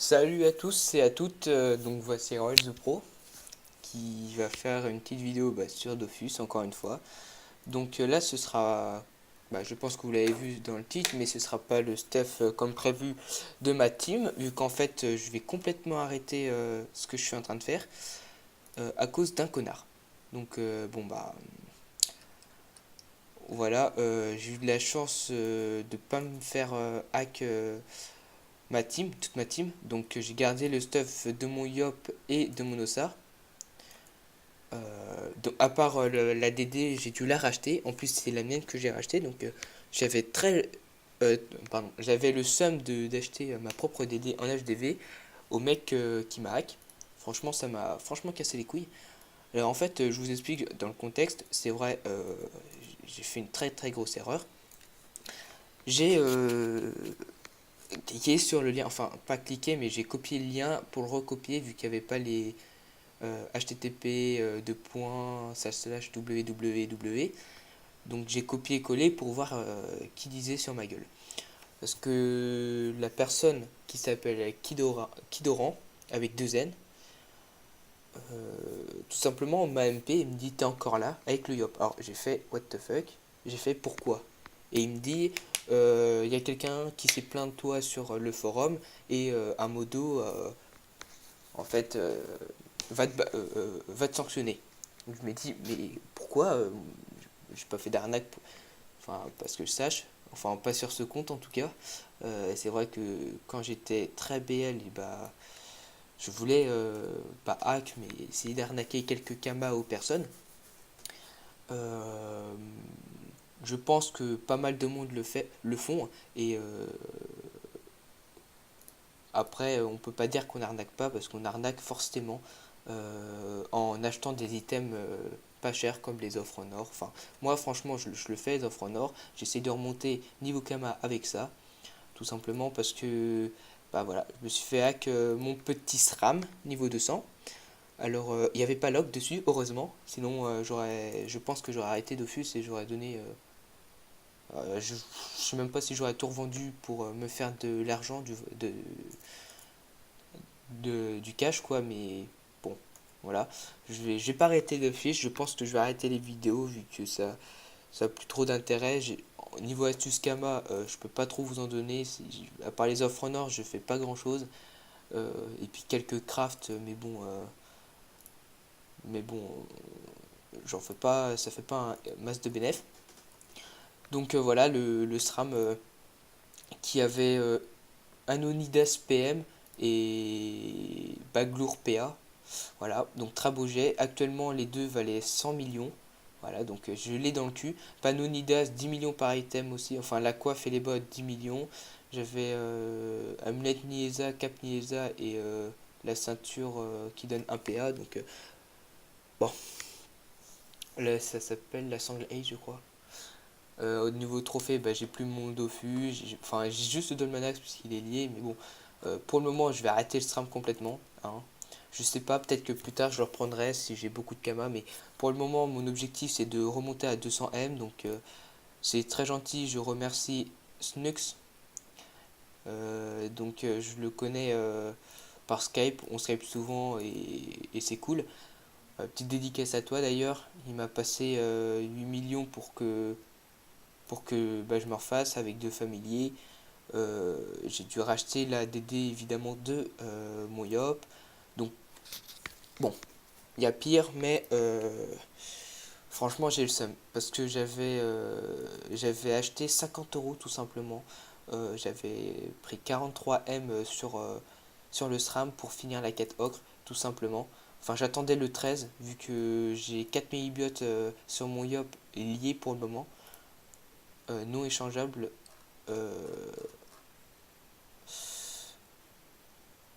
Salut à tous et à toutes, donc voici Royal the Pro qui va faire une petite vidéo sur Dofus encore une fois. Donc là ce sera, je pense que vous l'avez vu dans le titre, mais ce sera pas le stuff comme prévu de ma team, vu qu'en fait je vais complètement arrêter ce que je suis en train de faire à cause d'un connard. Donc voilà, j'ai eu de la chance de pas me faire hack ma team, toute ma team. Donc j'ai gardé le stuff de mon Yop et de mon Ossar. Donc, à part la DD, j'ai dû la racheter. En plus, c'est la mienne que j'ai racheté. Donc j'avais très, j'avais le seum d'acheter ma propre DD en HDV au mec qui m'a hack. Franchement, ça m'a franchement cassé les couilles. Alors en fait, je vous explique dans le contexte. C'est vrai, j'ai fait une très très grosse erreur. J'ai cliqué sur le lien, enfin pas cliqué, mais j'ai copié le lien pour le recopier vu qu'il n'y avait pas les http www. Donc j'ai copié-collé pour voir qui disait sur ma gueule. Parce que la personne qui s'appelle Kidoran, avec deux N, tout simplement m'a MP et me dit t'es encore là avec le Yop. Alors j'ai fait what the fuck, j'ai fait pourquoi. Et il me dit il y a quelqu'un qui s'est plaint de toi sur le forum et un modo en fait va te sanctionner. Donc je me dis mais pourquoi j'ai pas fait d'arnaque enfin parce que je sache, enfin pas sur ce compte en tout cas. C'est vrai que quand j'étais très BL, et je voulais pas hack mais essayer d'arnaquer quelques kamas aux personnes. Euh, je pense que pas mal de monde le font et après on peut pas dire qu'on arnaque pas parce qu'on arnaque forcément en achetant des items pas chers comme les offres en or. Enfin, moi franchement je le fais les offres en or. J'essaie de remonter niveau Kama avec ça. Tout simplement parce que voilà, je me suis fait hack mon petit SRAM niveau 200. Alors il n'y avait pas log dessus, heureusement. Sinon je pense que j'aurais arrêté Dofus et j'aurais donné... je sais même pas si j'aurais tout revendu pour me faire de l'argent, du cash quoi, mais bon, voilà. Je vais pas arrêter de fiche, je pense que je vais arrêter les vidéos vu que ça a plus trop d'intérêt. Niveau astuce Kama, je peux pas trop vous en donner. À part les offres en or, je fais pas grand chose. Et puis quelques crafts, mais bon, j'en fais pas, ça fait pas un masse de bénéf. Donc voilà, le SRAM qui avait Anonidas PM et Baglour PA. Voilà, donc très beau jet. Actuellement, les deux valaient 100 millions. Voilà, donc je l'ai dans le cul. Panonidas, 10 millions par item aussi. Enfin, la coiffe et les bottes, 10 millions. J'avais Amulet Niesa, Cap Niesa et la ceinture qui donne un PA. Donc, bon, là, ça s'appelle la Sangle Age, je crois. Au niveau trophée, j'ai plus mon Dofus. Enfin, j'ai juste le Dolmanax puisqu'il est lié. Mais bon, pour le moment, je vais arrêter le stream complètement, hein. Je sais pas, peut-être que plus tard je le reprendrai si j'ai beaucoup de Kama, mais pour le moment, mon objectif c'est de remonter à 200 M. Donc c'est très gentil, je remercie Snux. Je le connais par Skype, on Skype souvent et c'est cool. Petite dédicace à toi d'ailleurs, il m'a passé 8 millions pour que je me refasse avec deux familiers. J'ai dû racheter la DD évidemment de mon Yop. Donc bon, il y a pire, mais franchement j'ai le seum. Parce que j'avais acheté 50 euros tout simplement. J'avais pris 43 M sur le SRAM pour finir la quête ocre, tout simplement. Enfin, j'attendais le 13, vu que j'ai 4 millibiotes sur mon Yop liés pour le moment, non échangeables, euh,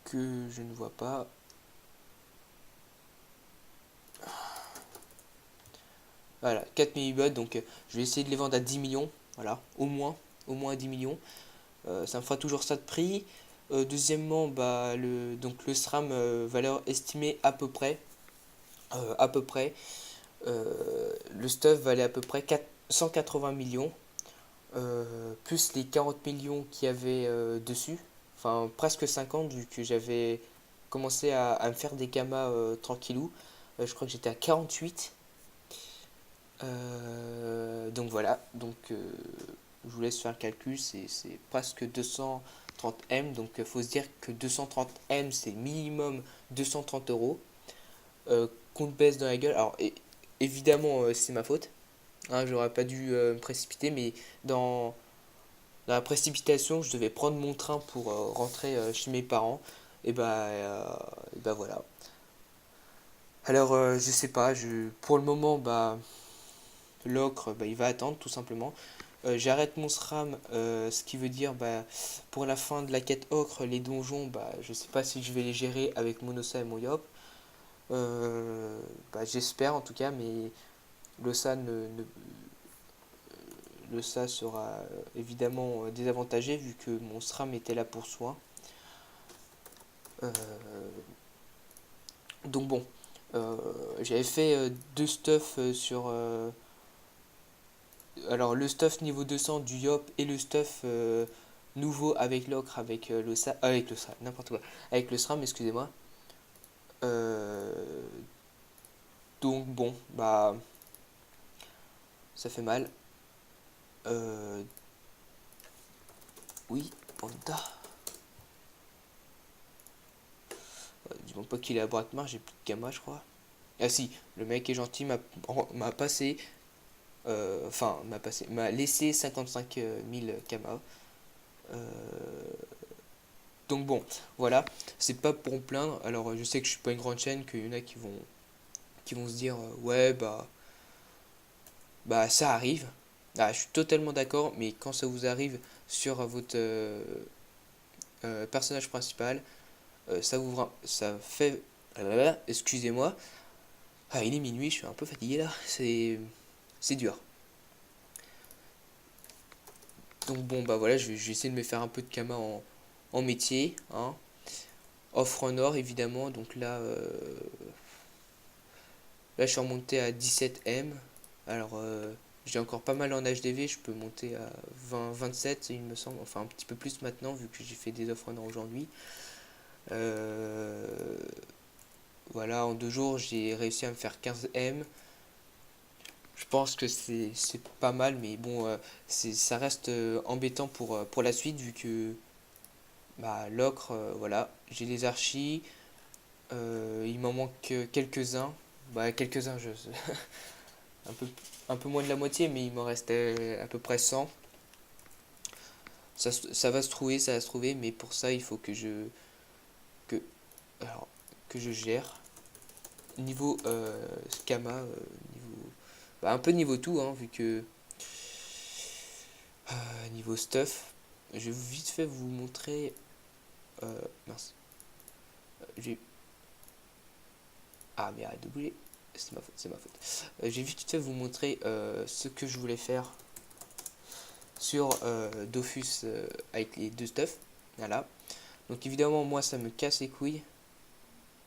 que je ne vois pas. Voilà, 4 millibiotes, donc je vais essayer de les vendre à 10 millions, voilà, au moins à 10 millions. Ça me fera toujours ça de prix. Deuxièmement, donc le SRAM, valeur estimée à peu près. À peu près. Le stuff valait à peu près 180 millions. Plus les 40 millions qu'il y avait dessus. enfin presque 50 vu que j'avais commencé à me faire des kamas tranquillou. Je crois que j'étais à 48. Donc voilà, donc je vous laisse faire le calcul, c'est presque 230 M, donc il faut se dire que 230 M c'est minimum 230 euros. Qu'on te baisse dans la gueule, alors évidemment c'est ma faute, hein, j'aurais pas dû me précipiter, mais dans la précipitation je devais prendre mon train pour rentrer chez mes parents, et bah voilà. Alors je sais pas, pour le moment bah l'ocre bah, il va attendre tout simplement. J'arrête mon SRAM, ce qui veut dire bah, pour la fin de la quête ocre, les donjons, bah, je sais pas si je vais les gérer avec Monosa et Moyop. Bah, j'espère en tout cas, mais l'OSA l'OSA sera évidemment désavantagé vu que mon SRAM était là pour soin. Euh, donc bon, j'avais fait deux stuff sur alors le stuff niveau 200 du Yop et le stuff nouveau avec l'ocre, avec avec le n'importe quoi, avec le SRAM, excusez-moi. Euh, donc bon, bah ça fait mal. Euh, oui, Panda. Dis-moi pas qu'il est à bras de marge, j'ai plus de gamma, je crois. Ah si, le mec est gentil, m'a passé, enfin m'a passé, m'a laissé 55 000 gamma. Euh, donc bon, voilà, c'est pas pour me plaindre. Alors je sais que je suis pas une grande chaîne, qu'il y en a qui vont se dire ouais bah ça arrive. Ah, je suis totalement d'accord, mais quand ça vous arrive sur votre personnage principal, ça fait excusez-moi. Ah, il est minuit, je suis un peu fatigué là, c'est dur. Donc bon bah voilà, je vais essayer de me faire un peu de kama en métier, hein. Offre en or évidemment, donc là je suis remonté à 17 M. Alors j'ai encore pas mal en HDV, je peux monter à 20, 27 il me semble, enfin un petit peu plus maintenant vu que j'ai fait des offres en or aujourd'hui. Euh, voilà, en 2 jours j'ai réussi à me faire 15 M. Je pense que c'est pas mal, mais bon, ça reste embêtant pour la suite vu que bah, l'ocre, voilà, j'ai les archis, il m'en manque quelques-uns. Bah, quelques-uns, un peu, un peu moins de la moitié, mais il m'en restait à peu près 100. Ça va se trouver, ça va se trouver, mais pour ça, il faut que, alors, que je gère. Niveau Scama, bah, un peu niveau tout, hein, vu que niveau stuff, je vais vite fait vous montrer. Mince, j'ai. Ah, mais arrête de bouger. C'est ma faute, c'est ma faute. J'ai vite fait vous montrer ce que je voulais faire sur Dofus avec les deux stuff. Voilà. Donc évidemment, moi, ça me casse les couilles.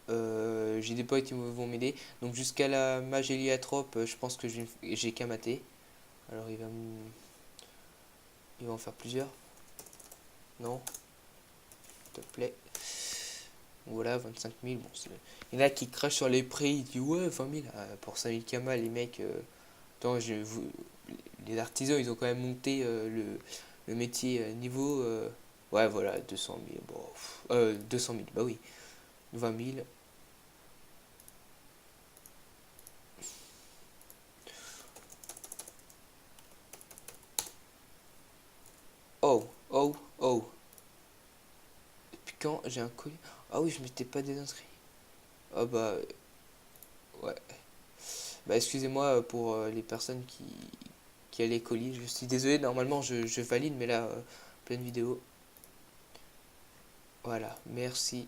J'ai des potes qui vont m'aider. Donc jusqu'à la mage Eliatrope, je pense que j'ai qu'à mater. Alors il va en faire plusieurs. Non, s'il te plaît. Voilà, 25 000. Bon, il y en a qui crachent sur les prix. Ils disent ouais, 20 000 pour 5 000 kamas, les mecs. Attends, les artisans, ils ont quand même monté le métier niveau. Ouais, voilà, 200 000. Bon, 200 000, bah oui. 20 000. Oh, oh, oh. Depuis quand j'ai un colis? Ah oui, je m'étais pas désinscrit. Ah bah, ouais. Bah, excusez-moi pour les personnes qui allaient colis. Je suis désolé, normalement je valide, mais là, pleine vidéo. Voilà, merci.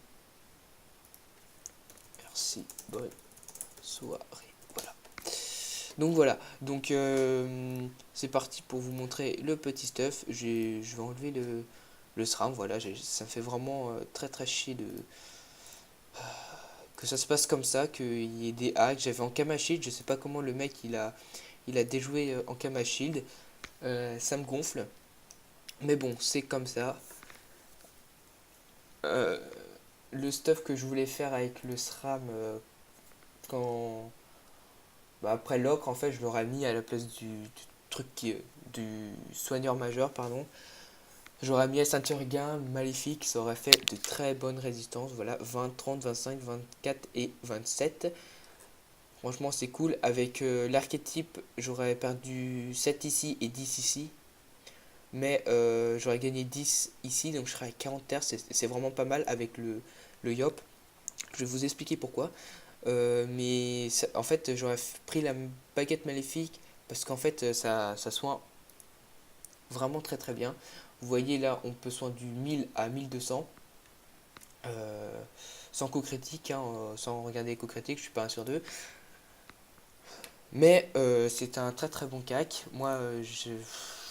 Merci. Bonne soirée. Voilà. Donc voilà. Donc c'est parti pour vous montrer le petit stuff. Je vais enlever le SRAM. Voilà, ça fait vraiment très très chier que ça se passe comme ça, qu'il y ait des hacks. J'avais en Kama Shield, je sais pas comment le mec il a déjoué en Kama Shield. Ça me gonfle. Mais bon, c'est comme ça. euh, le stuff que je voulais faire avec le SRAM quand bah, après l'ocre, en fait, je l'aurais mis à la place du truc du soigneur majeur, pardon. J'aurais mis la ceinture gain maléfique, ça aurait fait de très bonnes résistances. Voilà, 20, 30, 25, 24 et 27. Franchement, c'est cool. Avec l'archétype, j'aurais perdu 7 ici et 10 ici. Mais j'aurais gagné 10 ici, donc je serais à 40 terres. C'est vraiment pas mal avec le Yop. Je vais vous expliquer pourquoi. En fait, j'aurais pris la baguette maléfique parce qu'en fait, ça soigne vraiment très très bien. Vous voyez là, on peut soin du 1000 à 1200 sans coup critique, hein, sans regarder les coups critiques, je suis pas un sur deux. Mais c'est un très très bon cac. Moi, je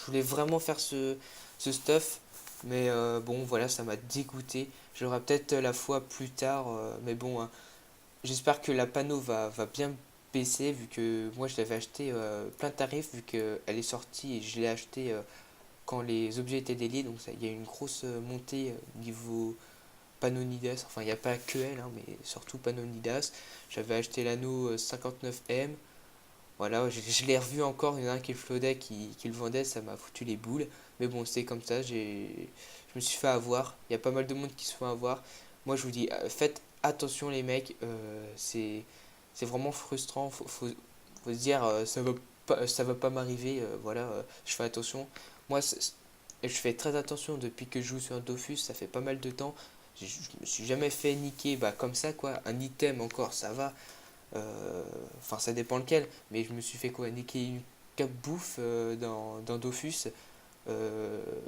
voulais vraiment faire ce stuff, mais bon, voilà, ça m'a dégoûté. J'aurai peut-être la fois plus tard, mais bon, hein, j'espère que la panneau va bien baisser, vu que moi je l'avais acheté plein tarif, vu qu'elle est sortie et je l'ai acheté quand les objets étaient déliés, donc il y a eu une grosse montée niveau Panonidas, enfin il n'y a pas que elle, hein, mais surtout Panonidas. J'avais acheté l'anneau 59M, voilà, je l'ai revu encore, il y en a un qui le flottait, qui le vendait, ça m'a foutu les boules. Mais bon, c'est comme ça, je me suis fait avoir. Il y a pas mal de monde qui se fait avoir. Moi, je vous dis, faites attention les mecs, c'est vraiment frustrant. Faut se dire, ça va pas m'arriver, voilà, je fais attention. Moi, je fais très attention depuis que je joue sur Dofus, ça fait pas mal de temps. Je me suis jamais fait niquer, bah comme ça quoi. Un item encore, ça va. Enfin, ça dépend lequel, mais je me suis fait quoi, niquer une cape bouffe dans Dofus.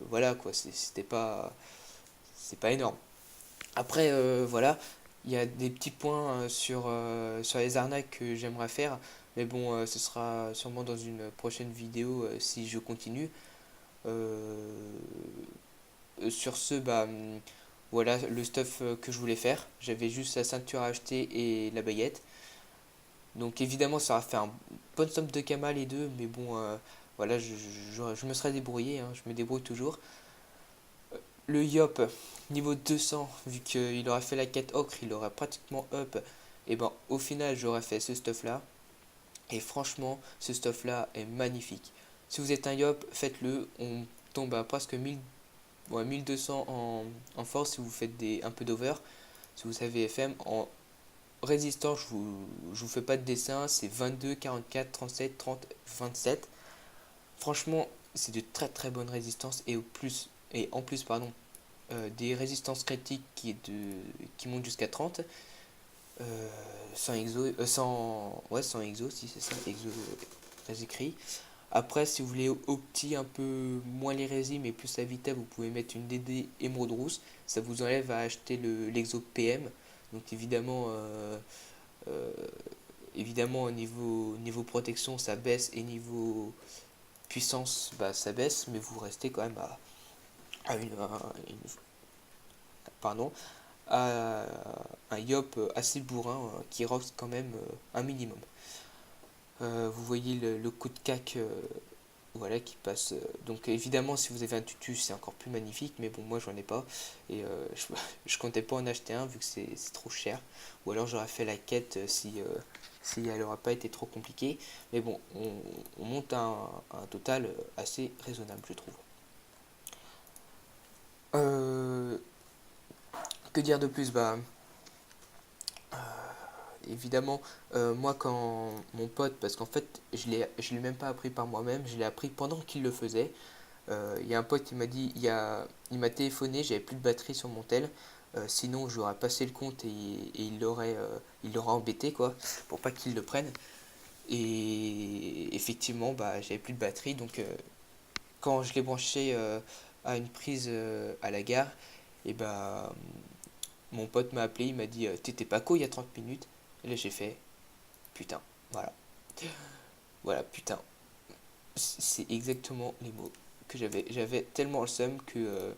Voilà quoi, c'est pas énorme. Après, voilà, il y a des petits points sur les arnaques que j'aimerais faire, mais bon, ce sera sûrement dans une prochaine vidéo si je continue. Euh, sur ce, bah, voilà le stuff que je voulais faire. J'avais juste la ceinture à acheter et la baguette. Donc évidemment, ça aura fait un bonne somme de Kamal les deux, mais bon, voilà, je me serais débrouillé, hein, je me débrouille toujours. Le Yop, niveau 200, vu qu'il aurait fait la quête ocre, il aurait pratiquement up, et ben au final, j'aurais fait ce stuff là. Et franchement, ce stuff là est magnifique. Si vous êtes un Yop, faites-le, on tombe à presque 1000, ouais, 1200 en force si vous faites un peu d'over. Si vous savez FM, en résistant, je vous fais pas de dessin, c'est 22, 44, 37, 30, 27. Franchement, c'est de très très bonnes résistances et en plus pardon, des résistances critiques qui montent jusqu'à 30 sans exo, sans exo, si c'est ça, exo écrit. Après, si vous voulez opti un peu moins les résines mais plus la vita, vous pouvez mettre une DD émeraude rousse. Ça vous enlève à acheter l'exo PM. Donc évidemment, euh, évidemment, au niveau protection, ça baisse et niveau puissance, bah, ça baisse, mais vous restez quand même à pardon, à un Yop assez bourrin qui rock quand même un minimum. Vous voyez le coup de cac voilà, qui passe. Donc évidemment, si vous avez un tutu, c'est encore plus magnifique, mais bon, moi j'en ai pas. Et je comptais pas en acheter un vu que c'est trop cher. Ou alors j'aurais fait la quête si elle n'aurait pas été trop compliquée. Mais bon, on monte un total assez raisonnable, je trouve. Euh, que dire de plus? Bah, évidemment, moi quand mon pote, parce qu'en fait, je l'ai même pas appris par moi-même, je l'ai appris pendant qu'il le faisait. Il y a un pote qui m'a dit, il m'a téléphoné, j'avais plus de batterie sur mon tel. Sinon, j'aurais passé le compte et il l'aurait embêté quoi, pour pas qu'il le prenne. Et effectivement, bah, j'avais plus de batterie, donc quand je l'ai branché à une prise à la gare, et bah mon pote m'a appelé, il m'a dit t'étais pas co il y a 30 minutes. Et là j'ai fait putain, voilà. Voilà, putain. C'est exactement les mots que j'avais. J'avais tellement le seum que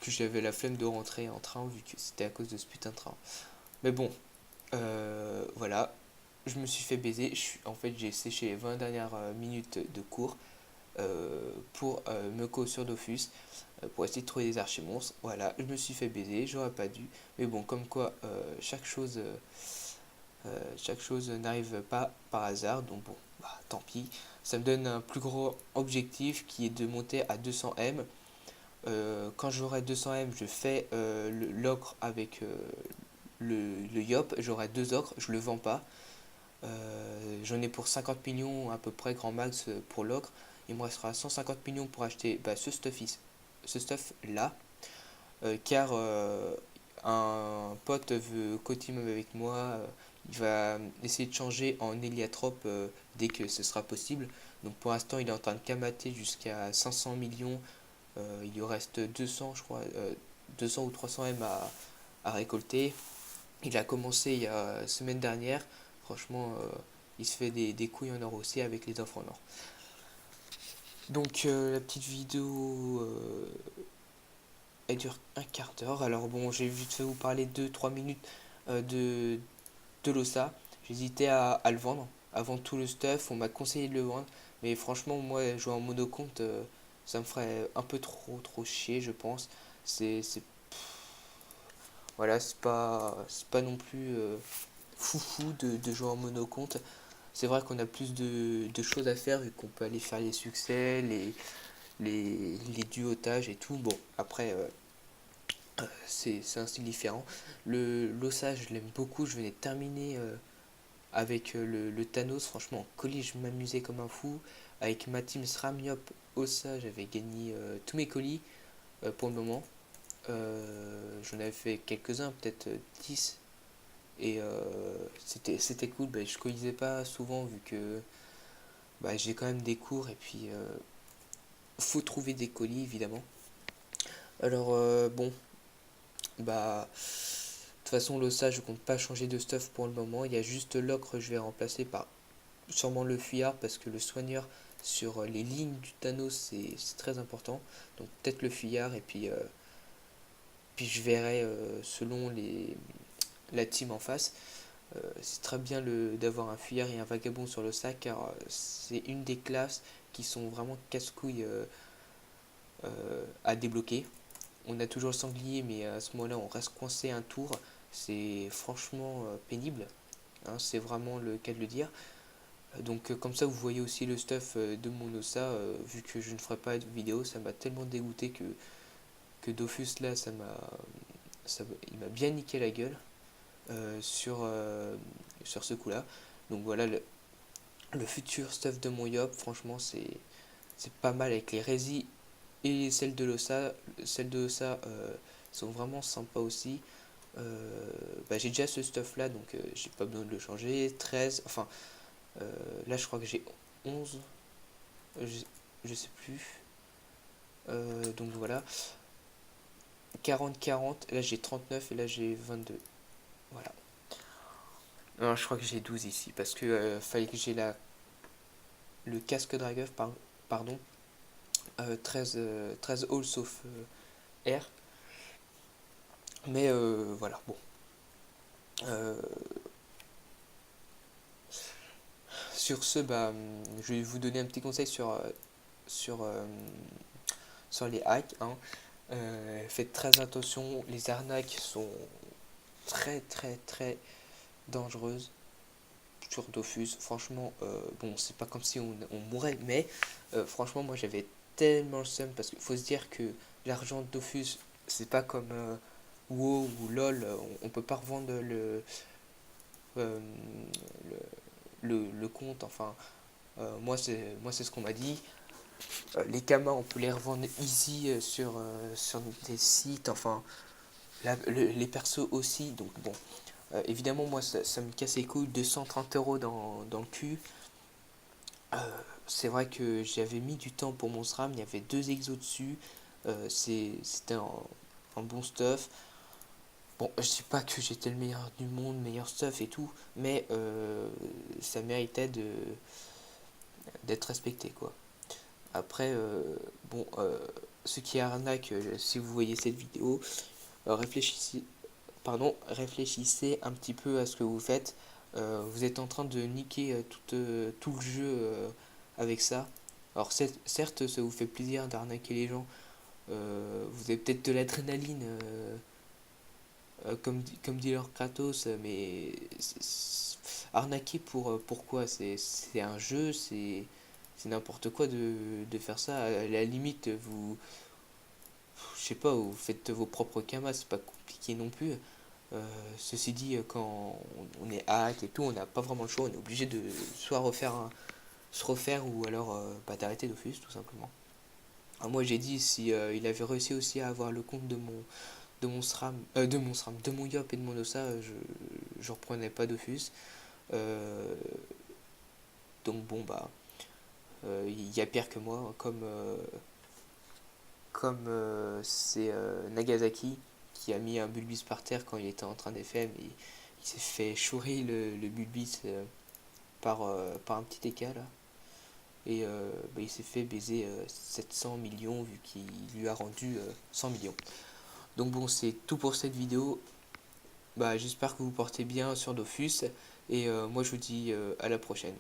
j'avais la flemme de rentrer en train vu que c'était à cause de ce putain de train. Mais bon, voilà. Je me suis fait baiser. En fait, j'ai séché les 20 dernières minutes de cours. pour me co sur Dofus, pour essayer de trouver des archimonstres. Voilà, je me suis fait baiser, j'aurais pas dû. Mais bon, comme quoi, chaque chose n'arrive pas par hasard, donc bon, bah, tant pis. Ça me donne un plus gros objectif qui est de monter à 200 M. Quand j'aurai 200 M, je fais l'ocre avec le Yop. J'aurai deux ocres, je le vends pas. J'en ai pour 50 millions à peu près, grand max pour l'ocre. Il me restera 150 millions pour acheter bah, ce stuff là. Car un pote veut co-team avec moi. Il va essayer de changer en héliatrope dès que ce sera possible. Donc pour l'instant, il est en train de camater jusqu'à 500 millions. Il lui reste 200, je crois, 200 ou 300 M à récolter. Il a commencé il y a la semaine dernière. Franchement, il se fait des couilles en or aussi avec les offres en or. Donc la petite vidéo, elle dure un quart d'heure. Alors bon, j'ai vite fait vous parler 2-3 minutes de l'ossa. J'hésitais à le vendre. Avant tout le stuff, on m'a conseillé de le vendre. Mais franchement, moi, jouer en monocompte, ça me ferait un peu trop chier, je pense. C'est voilà, c'est pas non plus foufou de jouer en monocompte. C'est vrai qu'on a plus de choses à faire vu qu'on peut aller faire les succès, les duotages et tout. Bon, après, c'est un style différent. L'ossage, je l'aime beaucoup. Je venais de terminer avec le Thanos. Franchement, en colis, je m'amusais comme un fou. Avec ma team Sramiop Ossa, j'avais gagné tous mes colis pour le moment. J'en avais fait quelques-uns, peut-être 10. Et c'était cool. Bah, je colisais pas souvent vu que bah, j'ai quand même des cours et puis faut trouver des colis évidemment. Alors bon, bah de toute façon l'ossa je compte pas changer de stuff pour le moment. Il y a juste l'ocre je vais remplacer par sûrement le fuyard parce que le soigneur sur les lignes du Thanos c'est très important. Donc peut-être le fuyard et puis je verrai selon la team en face. C'est très bien d'avoir un fuyard et un vagabond sur le sac car c'est une des classes qui sont vraiment casse-couilles à débloquer. On a toujours le sanglier mais à ce moment-là on reste coincé un tour. C'est franchement pénible, hein, c'est vraiment le cas de le dire. Donc comme ça vous voyez aussi le stuff de mon ossa, vu que je ne ferai pas de vidéo, ça m'a tellement dégoûté que Dofus là il m'a bien niqué la gueule sur ce coup là. Donc voilà le futur stuff de mon Yop, franchement c'est pas mal avec les résis et celles de l'ossa. Celles de l'ossa sont vraiment sympas aussi. Bah, j'ai déjà ce stuff là donc j'ai pas besoin de le changer. 13, enfin là je crois que j'ai 11, je sais plus. Donc voilà. 40 là j'ai 39 et là j'ai 22. Voilà. Non, je crois que j'ai 12 ici parce que fallait que j'ai le casque Dragueuf, pardon. 13 halls sauf R. Mais voilà, bon. Euh, sur ce, bah, je vais vous donner un petit conseil sur, euh, sur les hacks, hein. Faites très attention, les arnaques sont très dangereuses sur Dofus. Franchement, bon, c'est pas comme si on mourait, mais franchement, moi j'avais tellement le seum parce qu'il faut se dire que l'argent de Dofus, c'est pas comme WoW ou LOL, on peut pas revendre euh, le compte, enfin, moi c'est ce qu'on m'a dit. Les kamas, on peut les revendre easy sur des sites, enfin, les persos aussi, donc bon. Évidemment, moi, ça me casse les couilles, 230 € dans le cul. Euh, c'est vrai que j'avais mis du temps pour mon SRAM, il y avait deux exos dessus. C'était un bon stuff. Bon, je sais pas que j'étais le meilleur du monde, meilleur stuff et tout, mais ça méritait d'être respecté, quoi. Après, bon, ce qui est arnaque, si vous voyez cette vidéo, réfléchissez un petit peu à ce que vous faites. Vous êtes en train de niquer tout le jeu avec ça. Alors certes, ça vous fait plaisir d'arnaquer les gens. Vous avez peut-être de l'adrénaline, comme dit leur Kratos, mais arnaquer pourquoi? C'est un jeu, c'est n'importe quoi de faire ça. À la limite, je sais pas, vous faites vos propres kamas, c'est pas compliqué non plus. Ceci dit, quand on est hack et tout, on n'a pas vraiment le choix, on est obligé de soit se refaire ou alors d'arrêter Dofus tout simplement. Alors moi j'ai dit si il avait réussi aussi à avoir le compte de mon Yop et de mon Osa, je reprenais pas Dofus. Euh, donc bon bah il y a pire que moi, comme c'est Nagasaki qui a mis un Bulbis par terre quand il était en train d'FM et il s'est fait chourer le Bulbis par un petit éca là. Et bah, il s'est fait baiser 700 millions vu qu'il lui a rendu 100 millions. Donc bon, c'est tout pour cette vidéo. Bah, j'espère que vous portez bien sur Dofus et moi je vous dis à la prochaine.